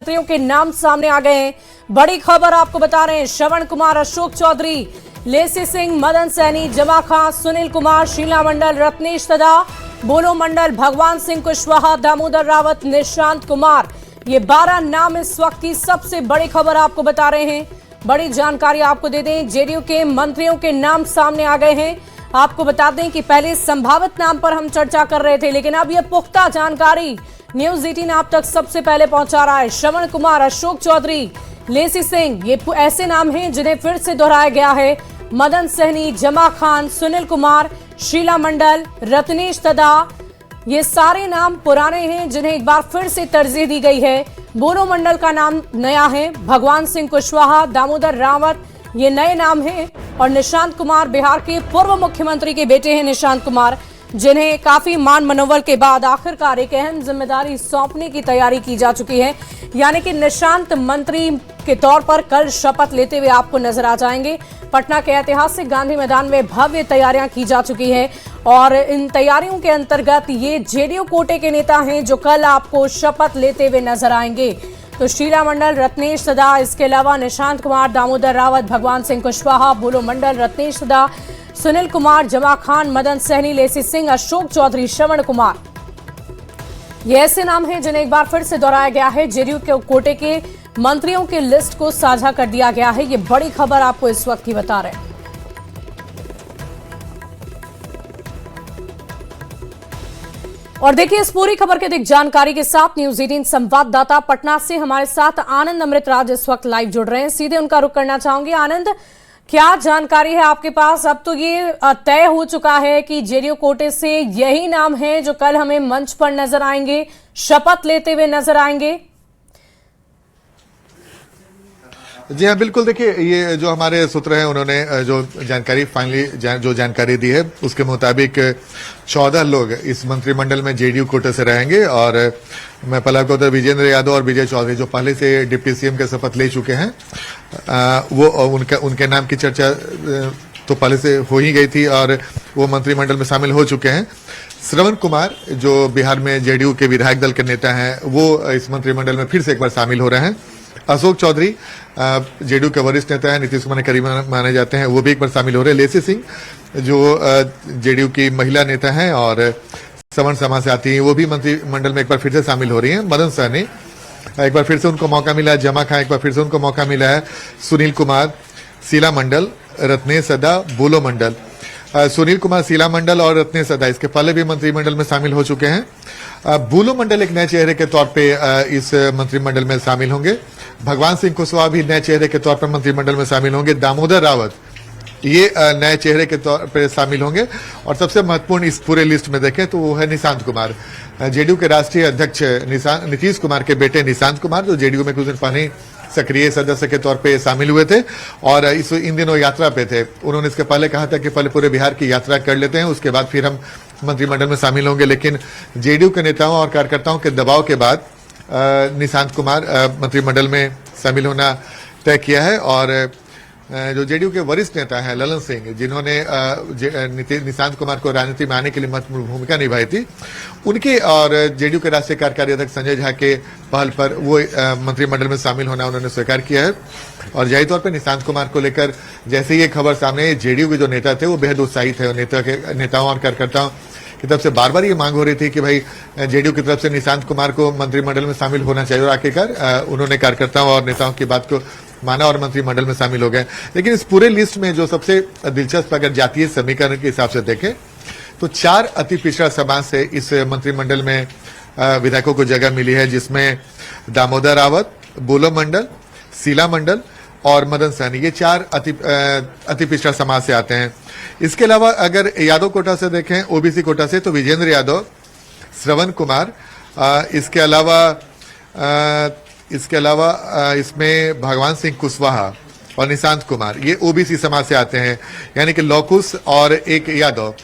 मंत्रियों के नाम सामने आ गए हैं। बड़ी खबर आपको बता रहे हैं। श्रवण कुमार, अशोक चौधरी, लेसी सिंह, मदन सैनी, जमा खां, सुनील कुमार, शीला मंडल, रत्नेश तदा, बोलो मंडल, भगवान सिंह कुशवाहा, दामोदर रावत, निशांत कुमार, ये 12 नाम इस वक्त की सबसे बड़ी खबर आपको बता रहे हैं। बड़ी जानकारी आपको दे दें, जेडीयू के मंत्रियों के नाम सामने आ गए हैं। आपको बता दें कि पहले संभावित नाम पर हम चर्चा कर रहे थे, लेकिन अब यह पुख्ता जानकारी न्यूज 18 आप तक सबसे पहले पहुंचा रहा है। श्रवण कुमार, अशोक चौधरी, लेसी सिंह, ये ऐसे नाम हैं जिन्हें फिर से दोहराया गया है। मदन सैनी, जमा खान, सुनील कुमार, शीला मंडल, रत्नेश तदा, ये सारे नाम पुराने हैं जिन्हें एक बार फिर से तरजीह दी गई है। बोलो मंडल का नाम नया है। भगवान सिंह कुशवाहा, दामोदर रावत, ये नए नाम हैं। और निशांत कुमार, बिहार के पूर्व मुख्यमंत्री के बेटे हैं निशांत कुमार, जिन्हें काफी मान मनोबल के बाद आखिरकार एक अहम जिम्मेदारी सौंपने की तैयारी की जा चुकी है। यानी कि निशांत मंत्री के तौर पर कल शपथ लेते हुए आपको नजर आ जाएंगे। पटना के ऐतिहासिक गांधी मैदान में भव्य तैयारियां की जा चुकी है और इन तैयारियों के अंतर्गत ये जेडीयू कोटे के नेता हैं जो कल आपको शपथ लेते हुए नजर आएंगे। तो शीला मंडल, रत्नेश तदा, इसके अलावा निशांत कुमार, दामोदर रावत, भगवान सिंह कुशवाहा, बोलो मंडल, रत्नेश तदा, सुनील कुमार, जमा खान, मदन सैनी, लेसी सिंह, अशोक चौधरी, श्रवण कुमार, ये ऐसे नाम हैं जिन्हें एक बार फिर से दोहराया गया है। जेडीयू के कोटे के मंत्रियों की लिस्ट को साझा कर दिया गया है। ये बड़ी खबर आपको इस वक्त की बता रहे हैं। और देखिए इस पूरी खबर के अधिक जानकारी के साथ न्यूज 18 संवाददाता पटना से हमारे साथ आनंद अमृतराज इस वक्त लाइव जुड़ रहे हैं। सीधे उनका रुख करना चाहूंगी। आनंद, क्या जानकारी है आपके पास? अब तो ये तय हो चुका है कि जेडीयू कोटे से यही नाम है जो कल हमें मंच पर नजर आएंगे, शपथ लेते हुए नजर आएंगे। जी हाँ, बिल्कुल। देखिए, ये जो हमारे सूत्र हैं उन्होंने जो जानकारी फाइनली जो जानकारी दी है उसके मुताबिक 14 लोग इस मंत्रिमंडल में जेडीयू कोटे से रहेंगे। और मैं पहले आपको बता, विजेंद्र यादव और विजय चौधरी जो पहले से डिप्टी सीएम के शपथ ले चुके हैं, वो उनके नाम की चर्चा तो पहले से हो ही गई थी और वो मंत्रिमंडल में शामिल हो चुके हैं। श्रवण कुमार जो बिहार में जेडीयू के विधायक दल के नेता हैं, वो इस मंत्रिमंडल में फिर से एक बार शामिल हो रहे हैं। अशोक चौधरी जेडीयू के वरिष्ठ नेता हैं, नीतीश कुमार के करीब माने जाते हैं, वो भी एक बार शामिल हो रहे हैं। लेसी सिंह जो जेडीयू की महिला नेता हैं और सवर्ण समाज से आती हैं, वो भी मंत्रिमंडल में एक बार फिर से शामिल हो रही हैं। मदन सैनी, एक बार फिर से उनको मौका मिला है। जमा खां, एक बार फिर से उनको मौका मिला है। सुनील कुमार, शीला मंडल, रत्नेश तदा, बोलो मंडल, सुनील कुमार, शीला मंडल और रत्नेश तदा इसके पहले भी मंत्रिमंडल में शामिल हो चुके हैं। बोलो मंडल एक नए चेहरे के तौर पे इस मंत्रिमंडल में शामिल होंगे। भगवान सिंह कुशवाहा भी नए चेहरे के तौर पर मंत्रिमंडल में शामिल होंगे। दामोदर रावत ये नए चेहरे के तौर पर शामिल होंगे। और सबसे महत्वपूर्ण इस पूरे लिस्ट में देखें तो वो है निशांत कुमार, जेडीयू के राष्ट्रीय अध्यक्ष नीतीश कुमार के बेटे निशांत कुमार, जो जेडीयू में कुछ दिन पहले सक्रिय सदस्य के तौर पे शामिल हुए थे और इन दिनों यात्रा पे थे। उन्होंने इसके पहले कहा था कि पहले पूरे बिहार की यात्रा कर लेते हैं, उसके बाद फिर हम मंत्रिमंडल में शामिल होंगे। लेकिन जेडीयू के नेताओं और कार्यकर्ताओं के दबाव के बाद निशांत कुमार मंत्रिमंडल में शामिल होना तय किया है। और जो जेडीयू के वरिष्ठ नेता हैं ललन सिंह, जिन्होंने निशांत कुमार को राजनीति में आने के लिए महत्वपूर्ण भूमिका निभाई थी, उनके और जेडीयू के राष्ट्रीय कार्यकारी अध्यक्ष संजय झा के पहल पर वो मंत्रिमंडल में शामिल होना उन्होंने स्वीकार किया है। और जाहिर तौर पर निशांत कुमार को लेकर जैसे ही ये खबर सामने आई, जेडीयू के जो नेता थे वो बेहद उत्साहित है। नेताओं और कार्यकर्ताओं की तरफ से बार बार ये मांग हो रही थी कि भाई जेडीयू की तरफ से निशांत कुमार को मंत्रिमंडल में शामिल होना चाहिए। और आखिरकार उन्होंने कार्यकर्ताओं और नेताओं की बात को माना और मंत्रिमंडल में शामिल हो गए। लेकिन इस पूरे लिस्ट में जो सबसे दिलचस्प अगर जातीय समीकरण के हिसाब से देखें तो 4 अति पिछड़ा समाज से इस मंत्रिमंडल में विधायकों को जगह मिली है, जिसमें दामोदर रावत, बोलो मंडल, शीला मंडल और मदन सैनी, ये 4 अति पिछड़ा समाज से आते हैं। इसके अलावा अगर यादव कोटा से देखें, ओबीसी कोटा से, तो विजेंद्र यादव, श्रवण कुमार, इसके अलावा इसमें भगवान सिंह कुशवाहा और निशांत कुमार, ये ओबीसी समाज से आते हैं। यानी कि लौकुश और एक यादव,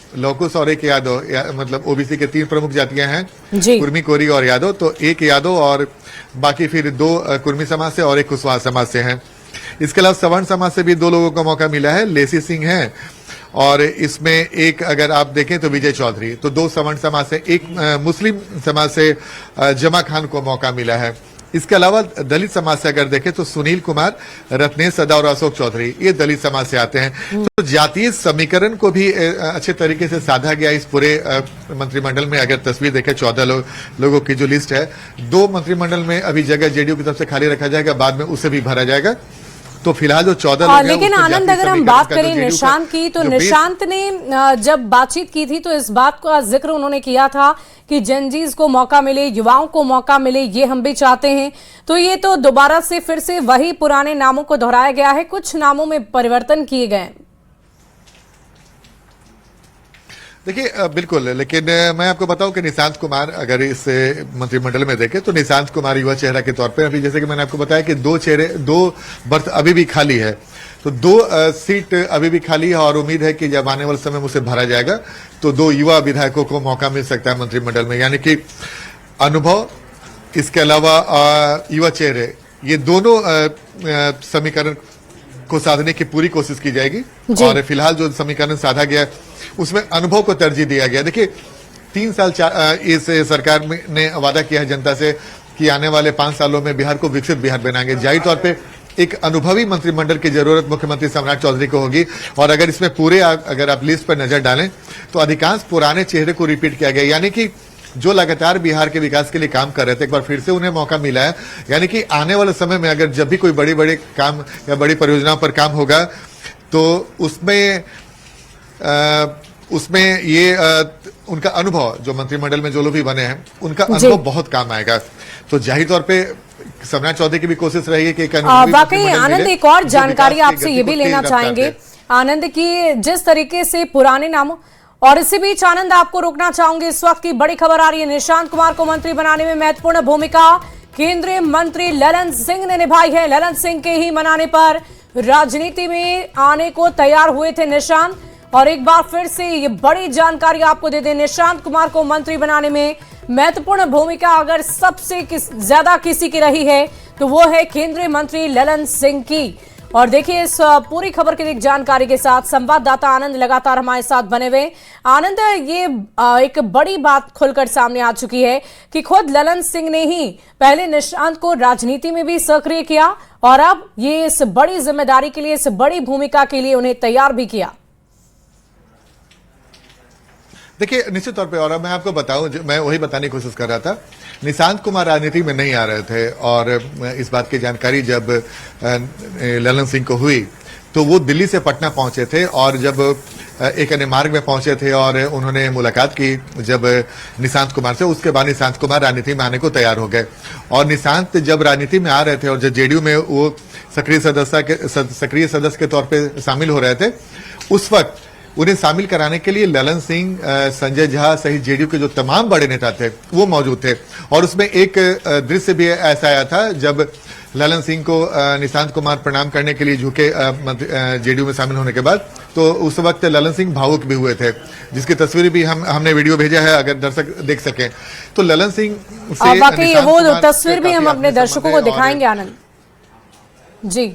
मतलब ओबीसी के 3 प्रमुख जातियां हैं, कुर्मी, कोरी और यादव। तो एक यादव और बाकी फिर 2 कुर्मी समाज से और एक कुशवाहा समाज से हैं। इसके अलावा सवर्ण समाज से भी 2 लोगों को मौका मिला है, लेसी सिंह हैं और इसमें एक अगर आप देखें तो विजय चौधरी। तो 2 सवर्ण समाज से, एक मुस्लिम समाज से जमा खान को मौका मिला है। इसके अलावा दलित समाज से अगर देखें तो सुनील कुमार, रत्नेश सदा और अशोक चौधरी ये दलित समाज से आते हैं। तो जातीय समीकरण को भी अच्छे तरीके से साधा गया इस पूरे मंत्रिमंडल में। अगर तस्वीर देखें 14 लोगों की जो लिस्ट है, 2 मंत्रिमंडल में अभी जगह जेडीयू की तरफ से खाली रखा जाएगा, बाद में उसे भी भरा जाएगा। तो फिलहाल जो 14 लोग लेकिन आनंद, अगर हम बात करें निशांत की, तो निशांत ने जब बातचीत की थी तो इस बात का जिक्र उन्होंने किया था कि जनजीज को मौका मिले, युवाओं को मौका मिले, ये हम भी चाहते हैं। तो ये तो दोबारा से फिर से वही पुराने नामों को दोहराया गया है, कुछ नामों में परिवर्तन किए गए। देखिए बिल्कुल, लेकिन मैं आपको बताऊं कि निशांत कुमार अगर इस मंत्रिमंडल में देखें तो निशांत कुमार युवा चेहरा के तौर पे अभी, जैसे कि मैंने आपको बताया कि 2 बर्थ अभी भी खाली है, तो 2 सीट अभी भी खाली है और उम्मीद है कि जब आने वाले समय में उसे भरा जाएगा तो 2 युवा विधायकों को मौका मिल सकता है मंत्रिमंडल में। यानी कि अनुभव, इसके अलावा युवा चेहरे, ये दोनों समीकरण को साधने की पूरी कोशिश की जाएगी। और फिलहाल जो समीकरण साधा गया उसमें अनुभव को तरजीह दिया गया। देखिए 3 साल इस सरकार ने वादा किया है जनता से कि आने वाले 5 सालों में बिहार को विकसित बिहार बनाएंगे। जाहिर तौर पे एक अनुभवी मंत्रिमंडल की जरूरत मुख्यमंत्री सम्राट चौधरी को होगी। और अगर इसमें पूरे अगर आप लिस्ट पर नजर डालें तो अधिकांश पुराने चेहरे को रिपीट किया गया, यानी कि जो लगातार बिहार के विकास के लिए काम कर रहे थे, एक बार फिर से उन्हें मौका मिला है। यानी कि आने वाले समय में अगर जब भी कोई बड़े काम या बड़ी परियोजनाओं पर काम होगा तो उसमें ये उनका अनुभव, जो मंत्रिमंडल में जो लोग भी बने हैं उनका अनुभव बहुत काम आएगा। तो जाहिर तौर पे सम्राट चौधरी की भी कोशिश रहेगी कि वाकई आनंद, एक और जानकारी आपसे ये भी लेना चाहेंगे आनंद की, जिस तरीके से पुराने नामों, और इसी बीच आनंद आपको रोकना चाहूंगी, इस वक्त की बड़ी खबर आ रही है, निशांत कुमार को मंत्री बनाने में महत्वपूर्ण भूमिका केंद्रीय मंत्री ललन सिंह ने निभाई है। ललन सिंह के ही मनाने पर राजनीति में आने को तैयार हुए थे निशांत, और एक बार फिर से ये बड़ी जानकारी आपको दे दें, निशांत कुमार को मंत्री बनाने में महत्वपूर्ण भूमिका अगर सबसे ज्यादा किसी की रही है तो वो है केंद्रीय मंत्री ललन सिंह की। और देखिए इस पूरी खबर की एक जानकारी के साथ संवाददाता आनंद लगातार हमारे साथ बने हुए। आनंद, ये एक बड़ी बात खुलकर सामने आ चुकी है कि खुद ललन सिंह ने ही पहले निशांत को राजनीति में भी सक्रिय किया और अब ये इस बड़ी जिम्मेदारी के लिए, इस बड़ी भूमिका के लिए उन्हें तैयार भी किया। देखिए निश्चित तौर पे, और मैं आपको बताऊं, मैं वही बताने की कोशिश कर रहा था, निशांत कुमार राजनीति में नहीं आ रहे थे और इस बात की जानकारी जब ललन सिंह को हुई तो वो दिल्ली से पटना पहुंचे थे और जब एक अन्य मार्ग में पहुंचे थे और उन्होंने मुलाकात की जब निशांत कुमार से, उसके बाद निशांत कुमार राजनीति में आने को तैयार हो गए। और निशांत जब राजनीति में आ रहे थे और जब जेडीयू में वो सक्रिय सदस्य के तौर पर शामिल हो रहे थे, उस वक्त उन्हें शामिल कराने के लिए ललन सिंह, संजय झा सहित जेडीयू के जो तमाम बड़े नेता थे वो मौजूद थे। और उसमें एक दृश्य भी ऐसा आया था जब ललन सिंह को निशांत कुमार प्रणाम करने के लिए झुके जेडीयू में शामिल होने के बाद, तो उस वक्त ललन सिंह भावुक भी हुए थे, जिसकी तस्वीर भी हमने वीडियो भेजा है अगर दर्शक देख सकें। तो ललन सिंह से बाकी वो तस्वीर भी हम अपने दर्शकों को दिखाएंगे आनंद जी।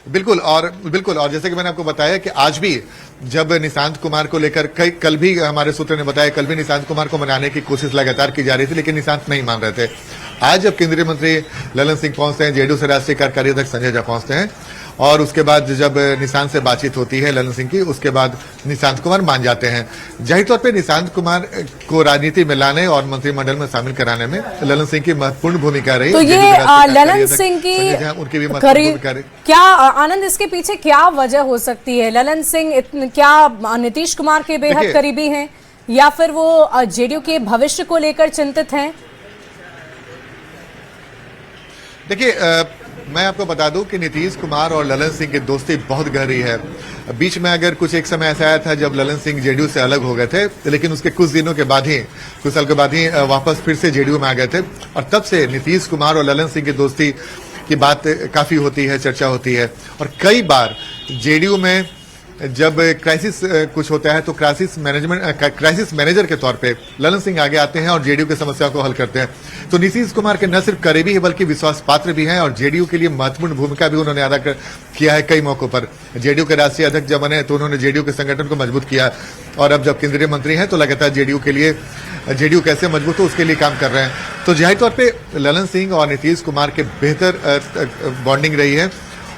बिल्कुल, और जैसे कि मैंने आपको बताया कि आज भी जब निशांत कुमार को लेकर कल भी हमारे सूत्र ने बताया, कल भी निशांत कुमार को मनाने की कोशिश लगातार की जा रही थी, लेकिन निशांत नहीं मान रहे थे। आज जब केंद्रीय मंत्री ललन सिंह पहुंचते हैं, जेडीयू से राष्ट्रीय कार्यकारी अध्यक्ष संजय झा पहुंचते हैं और उसके बाद जब निशांत से बातचीत होती है ललन सिंह की, उसके बाद निशांत कुमार मान जाते हैं। जाहिर तौर पे निशांत कुमार को राजनीति में लाने और मंत्रिमंडल में शामिल कराने में ललन सिंह की महत्वपूर्ण भूमिका रही। तो ये ललन सिंह की उनकी भी भूमिका रही। क्या आनंद, इसके पीछे क्या वजह हो सकती है? ललन सिंह क्या नीतीश कुमार के बेहद करीबी हैं या फिर वो जेडीयू के भविष्य को लेकर चिंतित हैं? देखिए मैं आपको बता दूं कि नीतीश कुमार और ललन सिंह की दोस्ती बहुत गहरी है। बीच में अगर कुछ एक समय ऐसा आया था जब ललन सिंह जेडीयू से अलग हो गए थे, लेकिन उसके कुछ साल के बाद ही वापस फिर से जेडीयू में आ गए थे और तब से नीतीश कुमार और ललन सिंह की दोस्ती की बात काफी होती है, चर्चा होती है। और कई बार जेडीयू में जब क्राइसिस कुछ होता है तो क्राइसिस मैनेजर के तौर पे ललन सिंह आगे आते हैं और जेडीयू की समस्या को हल करते हैं। तो नीतीश कुमार के न सिर्फ करीबी है बल्कि विश्वास पात्र भी हैं और जेडीयू के लिए महत्वपूर्ण भूमिका भी उन्होंने किया है कई मौकों पर। जेडीयू के राष्ट्रीय अध्यक्ष जब बने तो उन्होंने जेडीयू के संगठन को मजबूत किया और अब जब केंद्रीय मंत्री हैं तो लगातार जेडीयू के लिए, जेडीयू कैसे मजबूत हो उसके लिए काम कर रहे हैं। तो जाहिर तौर पे ललन सिंह और नीतीश कुमार के बेहतर बॉन्डिंग रही है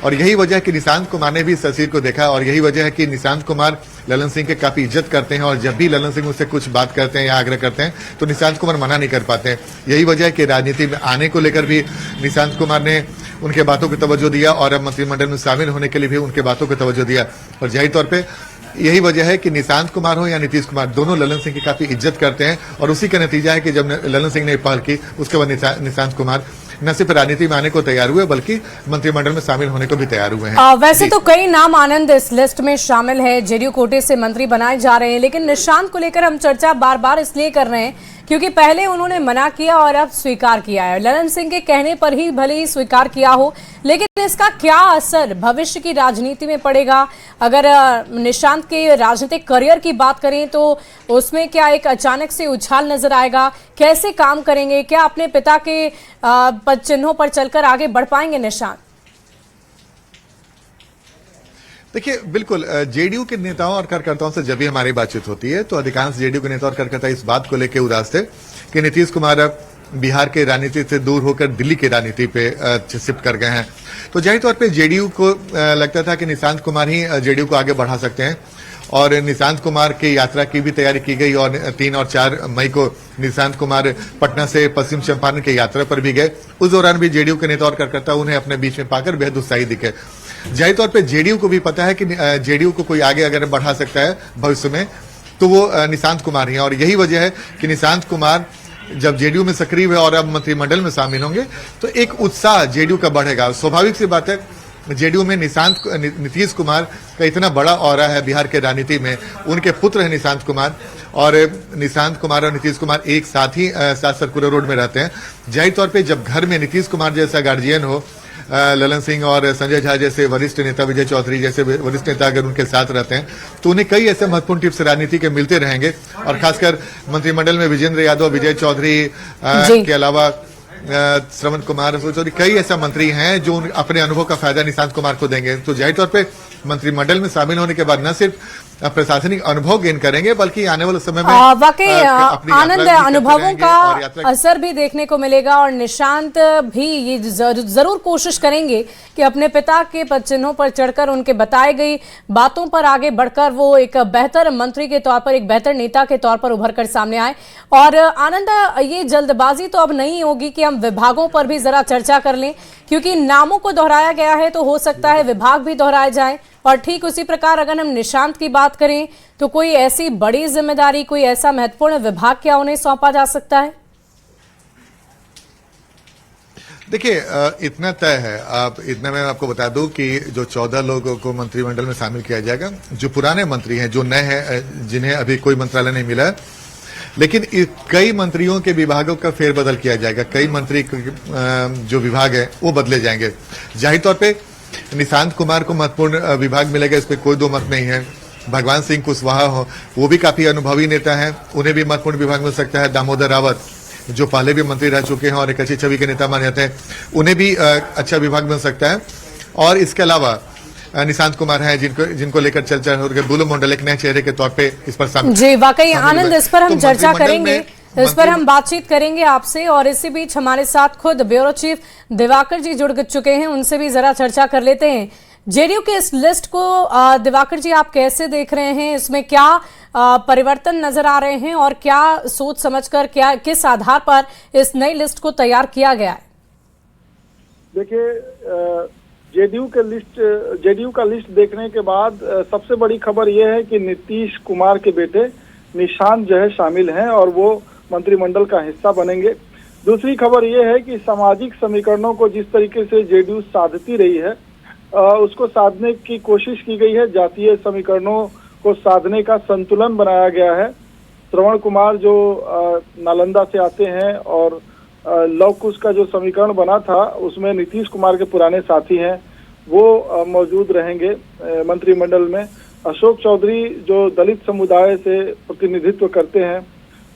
और यही वजह है कि निशांत कुमार ने भी इस तस्वीर को देखा और यही वजह है कि निशांत कुमार ललन सिंह के काफी इज्जत करते हैं और जब भी ललन सिंह उससे कुछ बात करते हैं या आग्रह करते हैं तो निशांत कुमार मना नहीं कर पाते हैं। यही वजह है कि राजनीति में आने को लेकर भी निशांत कुमार ने उनके बातों को तवज्जो दिया और अब मंत्रिमंडल में शामिल होने के लिए भी उनके बातों को तवज्जो दिया। और जाहिर तौर पर यही वजह है कि निशांत कुमार हो या नीतीश कुमार, दोनों ललन सिंह की काफी इज्जत करते हैं और उसी का नतीजा है कि जब ललन सिंह ने पहल की उसके बाद निशांत कुमार न सिर्फ राजनीति में आने को तैयार हुए बल्कि मंत्रिमंडल में शामिल होने को भी तैयार हुए हैं। वैसे तो कई नाम आनंद इस लिस्ट में शामिल है, जेडीयू कोटे से मंत्री बनाए जा रहे हैं, लेकिन निशांत को लेकर हम चर्चा बार बार इसलिए कर रहे हैं क्योंकि पहले उन्होंने मना किया और अब स्वीकार किया है। ललन सिंह के कहने पर ही भले ही स्वीकार किया हो, लेकिन इसका क्या असर भविष्य की राजनीति में पड़ेगा? अगर निशांत के राजनीतिक करियर की बात करें तो उसमें क्या एक अचानक से उछाल नजर आएगा? कैसे काम करेंगे? क्या अपने पिता के पद चिन्हों पर चलकर आगे बढ़ पाएंगे निशांत? देखिए, बिल्कुल जेडीयू के नेताओं और कार्यकर्ताओं से जब भी हमारी बातचीत होती है तो अधिकांश जेडीयू के नेता और कार्यकर्ता इस बात को लेकर उदास थे कि नीतीश कुमार अब बिहार के राजनीति से दूर होकर दिल्ली की राजनीति पे शिफ्ट कर गए हैं। तो जाहिर तौर पे जेडीयू को लगता था कि निशांत कुमार ही जेडीयू को आगे बढ़ा सकते हैं और निशांत कुमार की यात्रा की भी तैयारी की गई और 3 और 4 मई को निशांत कुमार पटना से पश्चिम चंपारण की यात्रा पर भी गए। उस दौरान भी जेडीयू के नेता और कार्यकर्ता उन्हें अपने बीच में पाकर बेहद उत्साही दिखे। जाहिर तौर पे जेडीयू को भी पता है कि जेडीयू को कोई आगे अगर बढ़ा सकता है भविष्य में तो वो निशांत कुमार ही है और यही वजह है कि निशांत कुमार जब जेडीयू में सक्रिय हुए और अब मंत्रिमंडल में शामिल होंगे तो एक उत्साह जेडीयू का बढ़ेगा। स्वाभाविक सी बात है, जेडीयू में नीतीश कुमार का इतना बड़ा ऑरा है बिहार के राजनीति में, उनके पुत्र हैं निशांत कुमार और निशांत कुमार और नीतीश कुमार एक साथ ही सात सर्कुलर रोड में रहते हैं। जाहिर तौर पे जब घर में नीतीश कुमार जैसा गार्जियन हो, ललन सिंह और संजय झा जैसे वरिष्ठ नेता, विजय चौधरी जैसे वरिष्ठ नेता अगर उनके साथ रहते हैं तो उन्हें कई ऐसे महत्वपूर्ण टिप्स राजनीति के मिलते रहेंगे और खासकर मंत्रिमंडल में विजेंद्र यादव, विजय चौधरी के अलावा श्रवण कुमार चौधरी, कई ऐसा मंत्री हैं जो अपने अनुभव का फायदा निशांत कुमार को देंगे। तो जाहिर तौर पे मंत्रिमंडल में शामिल होने के बाद न सिर्फ प्रशासनिक अनुभव गेन करेंगे बल्कि आने वाले समय में वाकई आनंद अनुभवों का असर भी देखने को मिलेगा और निशांत भी ये जरूर कोशिश करेंगे कि अपने पिता के पद चिन्हों पर चढ़कर उनके बताए गई बातों पर आगे बढ़कर वो एक बेहतर मंत्री के तौर पर, एक बेहतर नेता के तौर पर उभर कर सामने आए। और आनंद, ये जल्दबाजी तो अब नहीं होगी कि हम विभागों पर भी जरा चर्चा कर लें, क्योंकि नामों को दोहराया गया है तो हो सकता है विभाग भी दोहराए जाए। और ठीक उसी प्रकार अगर हम निशांत की बात करें तो कोई ऐसी बड़ी जिम्मेदारी, कोई ऐसा महत्वपूर्ण विभाग क्या उन्हें सौंपा जा सकता है? देखिए, इतना तय है। इतना मैं आपको बता दूं कि जो 14 लोगों को मंत्रिमंडल में शामिल किया जाएगा, जो पुराने मंत्री हैं, जो नए हैं, जिन्हें अभी कोई मंत्रालय नहीं मिला है, लेकिन कई मंत्रियों के विभागों का फेरबदल किया जाएगा। कई मंत्री जो विभाग है वो बदले जाएंगे। जाहिर तौर पे निशांत कुमार को महत्वपूर्ण विभाग मिलेगा, इस पर कोई दो मत नहीं है। भगवान सिंह कुशवाहा हो, वो भी काफी अनुभवी नेता हैं, उन्हें भी महत्वपूर्ण विभाग मिल सकता है। दामोदर रावत जो पहले भी मंत्री रह चुके हैं और एक अच्छी छवि के नेता माने जाते हैं, उन्हें भी अच्छा विभाग मिल सकता है। और इसके अलावा निशांत कुमार हैं जिनको लेकर चर्चा हो रही है, बुलो मंडल एक नए चेहरे के तौर पे इस पर जी वाकई आनंद, इस पर हम चर्चा करेंगे, इस पर हम बातचीत करेंगे आपसे। और इसी बीच हमारे साथ खुद ब्यूरो चीफ दिवाकर जी जुड़ चुके हैं, उनसे भी जरा चर्चा कर लेते हैं। जेडीयू के इस लिस्ट को दिवाकर जी आप कैसे देख रहे हैं? इसमें क्या परिवर्तन नजर आ रहे हैं और क्या सोच समझकर, क्या किस आधार पर इस नई लिस्ट को तैयार किया गया है? देखिए, जेडीयू का लिस्ट देखने के बाद सबसे बड़ी खबर यह है कि नीतीश कुमार के बेटे निशांत जो है शामिल हैं और वो मंत्रिमंडल का हिस्सा बनेंगे। दूसरी खबर यह है कि सामाजिक समीकरणों को जिस तरीके से जेडीयू साधती रही है उसको साधने की कोशिश की गई है। जातीय समीकरणों को साधने का संतुलन बनाया गया है। श्रवण कुमार जो नालंदा से आते हैं और लव कुश का जो समीकरण बना था उसमें नीतीश कुमार के पुराने साथी हैं, वो मौजूद रहेंगे मंत्रिमंडल में। अशोक चौधरी जो दलित समुदाय से प्रतिनिधित्व करते हैं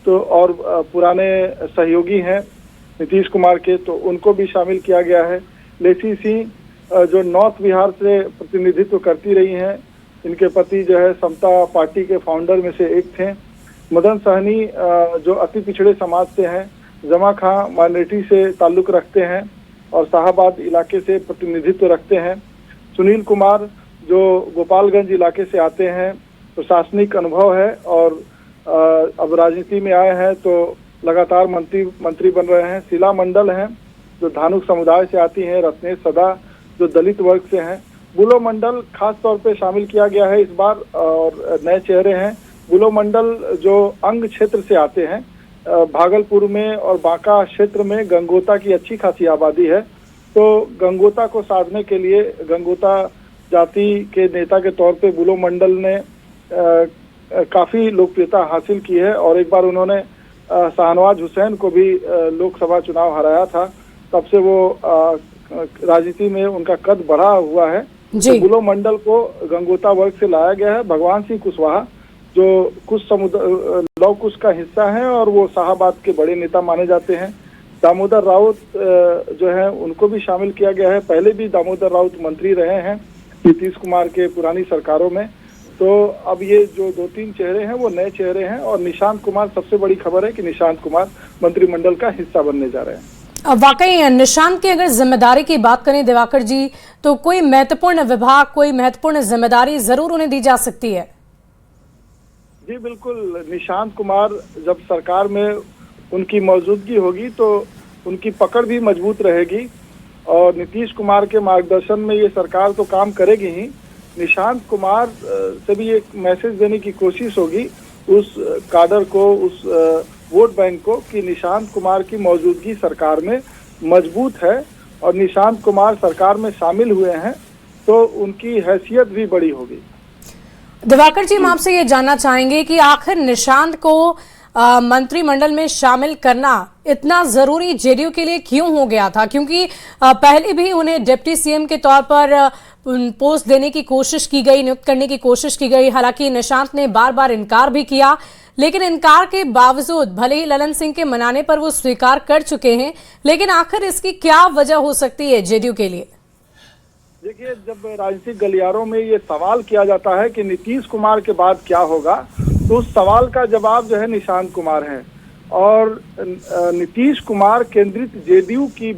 तो और पुराने सहयोगी हैं नीतीश कुमार के, तो उनको भी शामिल किया गया है। लेसी सिंह जो नॉर्थ बिहार से प्रतिनिधित्व करती रही हैं, इनके पति जो है समता पार्टी के फाउंडर में से एक थे। मदन सहनी जो अति पिछड़े समाज से हैं, जमा खां माइनॉरिटी से ताल्लुक रखते हैं और शाहाबाद इलाके से प्रतिनिधित्व रखते हैं। सुनील कुमार जो गोपालगंज इलाके से आते हैं, प्रशासनिक अनुभव है और अब राजनीति में आए हैं तो लगातार मंत्री बन रहे हैं। शीला मंडल हैं जो धानुक समुदाय से आती हैं। रत्नेश सदा जो दलित वर्ग से हैं। बुलो मंडल खास तौर पे शामिल किया गया है इस बार और नए चेहरे हैं। बुलो मंडल जो अंग क्षेत्र से आते हैं, भागलपुर में और बांका क्षेत्र में गंगोता की अच्छी खासी आबादी है, तो गंगोता को साधने के लिए गंगोता जाति के नेता के तौर पे बुलो मंडल ने काफी लोकप्रियता हासिल की है और एक बार उन्होंने शाहनवाज हुसैन को भी लोकसभा चुनाव हराया था। तब से वो राजनीति में उनका कद बढ़ा हुआ है। तो बुलो मंडल को गंगोता वर्ग से लाया गया है। भगवान सिंह कुशवाहा जो कुछ समुदाय लव कुश का हिस्सा है और वो शाहाबाद के बड़े नेता माने जाते हैं। दामोदर राउत जो है उनको भी शामिल किया गया है। पहले भी दामोदर राउत मंत्री रहे हैं नीतीश कुमार के पुरानी सरकारों में। तो अब ये जो 2-3 चेहरे हैं वो नए चेहरे हैं और निशांत कुमार, सबसे बड़ी खबर है कि निशांत कुमार मंत्रिमंडल का हिस्सा बनने जा रहे हैं। वाकई निशांत की अगर जिम्मेदारी की बात करें दिवाकर जी, तो कोई महत्वपूर्ण विभाग, कोई महत्वपूर्ण जिम्मेदारी जरूर उन्हें दी जा सकती है। जी बिल्कुल, निशांत कुमार जब सरकार में उनकी मौजूदगी होगी तो उनकी पकड़ भी मजबूत रहेगी और नीतीश कुमार के मार्गदर्शन में ये सरकार तो काम करेगी ही। निशांत कुमार से भी एक मैसेज देने की कोशिश होगी उस काडर को, उस वोट बैंक को, कि निशांत कुमार की मौजूदगी सरकार में मजबूत है और निशांत कुमार सरकार में शामिल हुए हैं तो उनकी हैसियत भी बड़ी होगी। दिवाकर जी, हम आपसे ये जानना चाहेंगे कि आखिर निशांत को मंत्रिमंडल में शामिल करना इतना जरूरी जेडीयू के लिए क्यों हो गया था? क्योंकि पहले भी उन्हें डिप्टी सीएम के तौर पर पोस्ट देने की कोशिश की गई, नियुक्त करने की कोशिश की गई। हालांकि निशांत ने बार बार इनकार भी किया, लेकिन इनकार के बावजूद भले ही ललन सिंह के मनाने पर वो स्वीकार कर चुके हैं, लेकिन आखिर इसकी क्या वजह हो सकती है जेडीयू के लिए? देखिए, जब राजनीतिक गलियारों में ये सवाल किया जाता है कि नीतीश कुमार के बाद क्या होगा, तो उस सवाल का जवाब जो है निशांत कुमार है। और नीतीश कुमार केंद्रित जेडीयू की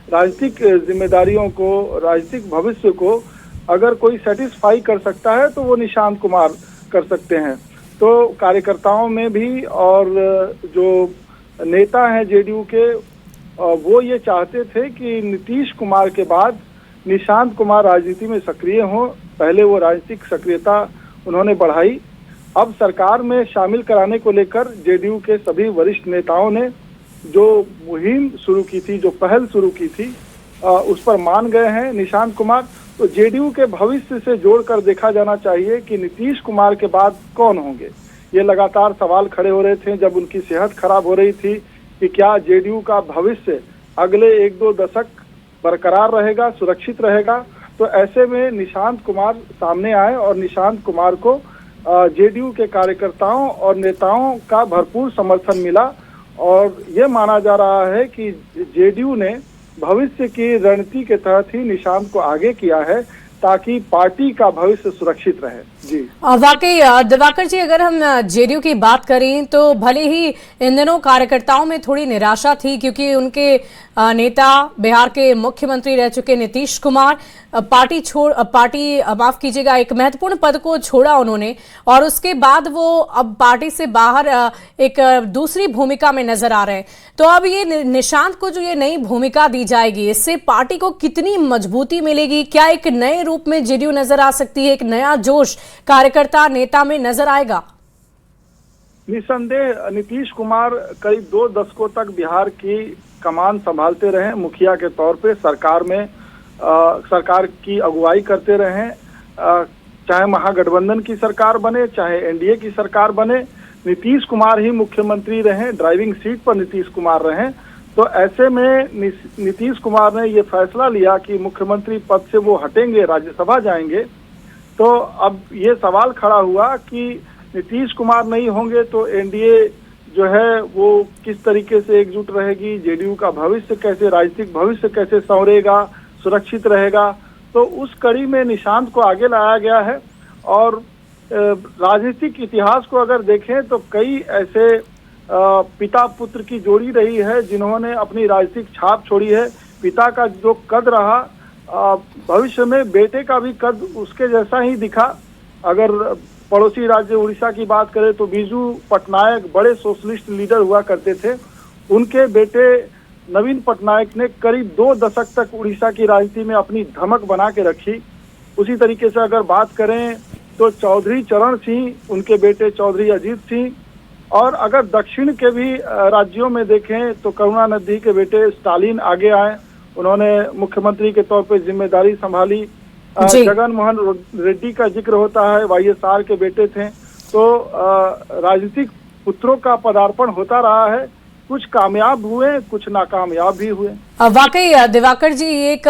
राजनीतिक जिम्मेदारियों को, राजनीतिक भविष्य को अगर कोई सेटिस्फाई कर सकता है तो वो निशांत कुमार कर सकते हैं। तो कार्यकर्ताओं में भी और जो नेता हैं जेडीयू के, वो ये चाहते थे कि नीतीश कुमार के बाद निशांत कुमार राजनीति में सक्रिय हों। पहले वो राजनीतिक सक्रियता उन्होंने बढ़ाई। अब सरकार में शामिल कराने को लेकर जेडीयू के सभी वरिष्ठ नेताओं ने जो मुहिम शुरू की थी, जो पहल शुरू की थी, उस पर मान गए हैं निशांत कुमार। तो जेडीयू के भविष्य से जोड़कर देखा जाना चाहिए कि नीतीश कुमार के बाद कौन होंगे। ये लगातार सवाल खड़े हो रहे थे जब उनकी सेहत खराब हो रही थी कि क्या जेडीयू का भविष्य अगले 1-2 दशक बरकरार रहेगा, सुरक्षित रहेगा। तो ऐसे में निशांत कुमार सामने आए और निशांत कुमार को जेडीयू के कार्यकर्ताओं और नेताओं का भरपूर समर्थन मिला और ये माना जा रहा है कि जेडीयू ने भविष्य की रणनीति के तहत ही निशांत को आगे किया है ताकि पार्टी का भविष्य सुरक्षित रहे। जी वाकई दिवाकर जी, अगर हम जेडीयू की बात करें तो भले ही इन दिनों कार्यकर्ताओं में थोड़ी निराशा थी क्योंकि उनके नेता बिहार के मुख्यमंत्री रह चुके नीतीश कुमार पार्टी माफ कीजिएगा, एक महत्वपूर्ण पद को छोड़ा उन्होंने और उसके बाद वो अब पार्टी से बाहर एक दूसरी भूमिका में नजर आ रहे हैं। तो अब ये निशांत को जो ये नई भूमिका दी जाएगी, इससे पार्टी को कितनी मजबूती मिलेगी? क्या एक नए रूप में जेडीयू नजर आ सकती है? एक नया जोश कार्यकर्ता नेता में नजर आएगा? निसंदेह नीतीश कुमार करीब 2 दशकों तक बिहार की कमान संभालते रहे, मुखिया के तौर पे सरकार में सरकार की अगुवाई करते रहे। चाहे महागठबंधन की सरकार बने, चाहे एनडीए की सरकार बने, नीतीश कुमार ही मुख्यमंत्री रहे, ड्राइविंग सीट पर नीतीश कुमार रहे। तो ऐसे में नीतीश कुमार ने ये फैसला लिया कि मुख्यमंत्री पद से वो हटेंगे, राज्यसभा जाएंगे। तो अब ये सवाल खड़ा हुआ कि नीतीश कुमार नहीं होंगे तो एनडीए जो है वो किस तरीके से एकजुट रहेगी, जेडीयू का भविष्य कैसे, राजनीतिक भविष्य कैसे संवरेगा, सुरक्षित रहेगा। तो उस कड़ी में निशांत को आगे लाया गया है। और राजनीतिक इतिहास को अगर देखें तो कई ऐसे पिता पुत्र की जोड़ी रही है जिन्होंने अपनी राजनीतिक छाप छोड़ी है। पिता का जो कद रहा, भविष्य में बेटे का भी कद उसके जैसा ही दिखा। अगर पड़ोसी राज्य उड़ीसा की बात करें तो बीजू पटनायक बड़े सोशलिस्ट लीडर हुआ करते थे। उनके बेटे नवीन पटनायक ने करीब 2 दशक तक उड़ीसा की राजनीति में अपनी धमक बना के रखी। उसी तरीके से अगर बात करें तो चौधरी चरण सिंह, उनके बेटे चौधरी अजीत सिंह, और अगर दक्षिण के भी राज्यों में देखें तो करुणानिधि के बेटे स्टालिन आगे आए। उन्होंने मुख्यमंत्री के तौर पर जिम्मेदारी संभाली। जगन मोहन रेड्डी का जिक्र होता है, वाईएसआर के बेटे थे। तो राजनीतिक पुत्रों का पदार्पण होता रहा है। कुछ कामयाब हुए, कुछ नाकामयाब भी हुए। वाकई दिवाकर जी, एक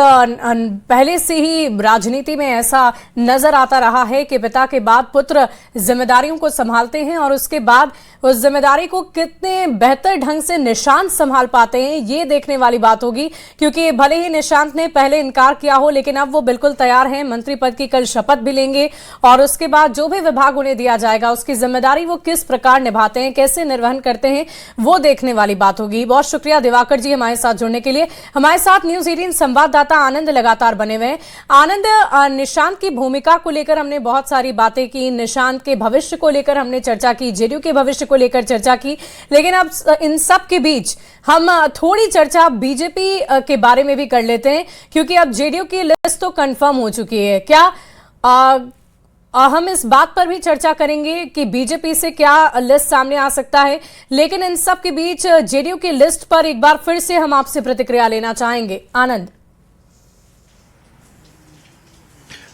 पहले से ही राजनीति में ऐसा नजर आता रहा है कि पिता के बाद पुत्र जिम्मेदारियों को संभालते हैं और उसके बाद उस जिम्मेदारी को कितने बेहतर ढंग से निशांत संभाल पाते हैं, ये देखने वाली बात होगी। क्योंकि भले ही निशांत ने पहले इनकार किया हो, लेकिन अब वो बिल्कुल तैयार हैं। मंत्री पद की कल शपथ भी लेंगे और उसके बाद जो भी विभाग उन्हें दिया जाएगा उसकी जिम्मेदारी वो किस प्रकार निभाते हैं, कैसे निर्वहन करते हैं, वो देखने वाली बात होगी। बहुत शुक्रिया दिवाकर जी हमारे साथ जुड़ने के लिए। हमारे साथ न्यूज 18 संवाददाता आनंद लगातार बने हुए हैं। आनंद, निशांत की भूमिका को लेकर हमने बहुत सारी बातें की, निशांत के भविष्य को लेकर हमने चर्चा की, जेडीयू के भविष्य को लेकर चर्चा की, लेकिन अब इन सब के बीच हम थोड़ी चर्चा बीजेपी के बारे में भी कर लेते हैं, क्योंकि अब जेडीयू की लिस्ट तो कंफर्म हो चुकी है। क्या हम इस बात पर भी चर्चा करेंगे कि बीजेपी से क्या लिस्ट सामने आ सकता है, लेकिन इन सब के बीच जेडीयू की लिस्ट पर एक बार फिर से हम आपसे प्रतिक्रिया लेना चाहेंगे। आनंद,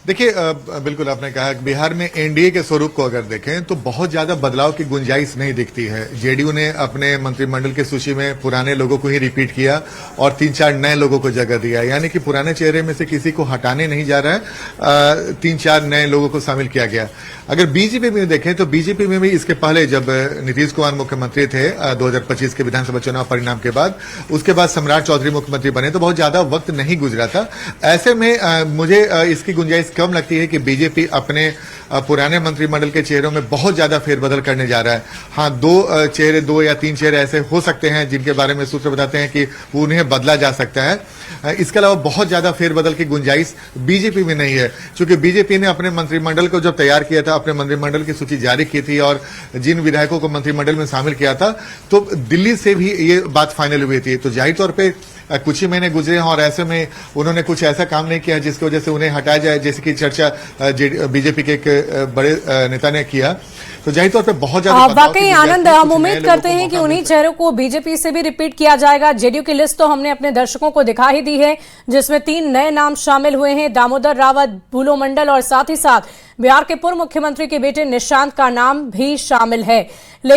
देखिए, बिल्कुल आपने कहा कि बिहार में एनडीए के स्वरूप को अगर देखें तो बहुत ज्यादा बदलाव की गुंजाइश नहीं दिखती है। जेडीयू ने अपने मंत्रिमंडल की सूची में पुराने लोगों को ही रिपीट किया और 3-4 नए लोगों को जगह दिया, यानी कि पुराने चेहरे में से किसी को हटाने नहीं जा रहा है। 3-4 नए लोगों को शामिल किया गया। अगर बीजेपी में देखें तो बीजेपी में भी इसके पहले जब नीतीश कुमार मुख्यमंत्री थे 2025 के विधानसभा चुनाव परिणाम के बाद, उसके बाद सम्राट चौधरी मुख्यमंत्री बने तो बहुत ज्यादा वक्त नहीं गुजरा था। ऐसे में मुझे इसकी गुंजाइश कम लगती है कि बीजेपी अपने पुराने मंत्रिमंडल के चेहरों में बहुत ज्यादा फेरबदल करने जा रहा है। हाँ, 2 या 3 चेहरे ऐसे हो सकते हैं जिनके बारे में सूत्र बताते हैं कि उन्हें बदला जा सकता है। इसके अलावा बहुत ज्यादा फेरबदल की गुंजाइश बीजेपी में नहीं है, क्योंकि बीजेपी ने अपने मंत्रिमंडल को जब तैयार किया था, अपने मंत्रिमंडल की सूची जारी की थी और जिन विधायकों को मंत्रिमंडल में शामिल किया था, तो दिल्ली से भी ये बात फाइनल हुई थी। तो जाहिर तौर पर कुछ ही महीने गुजरे हैं और ऐसे में उन्होंने कुछ ऐसा काम नहीं किया जिसकी वजह से उन्हें हटाया जाए, जैसे कि चर्चा बीजेपी के एक बड़े नेता ने किया। तो जाहिर तौर पे बहुत ज्यादा वाकई आनंद, हम उम्मीद करते हैं कि उन्हीं चेहरों को बीजेपी से भी रिपीट किया जाएगा। जेडीयू की लिस्ट तो हमने अपने दर्शकों को दिखा ही दी है, जिसमें 3 नए नाम शामिल हुए हैं, दामोदर रावत, बुलो मंडल और साथ ही साथ बिहार के पूर्व मुख्यमंत्री के बेटे निशांत का नाम भी शामिल है।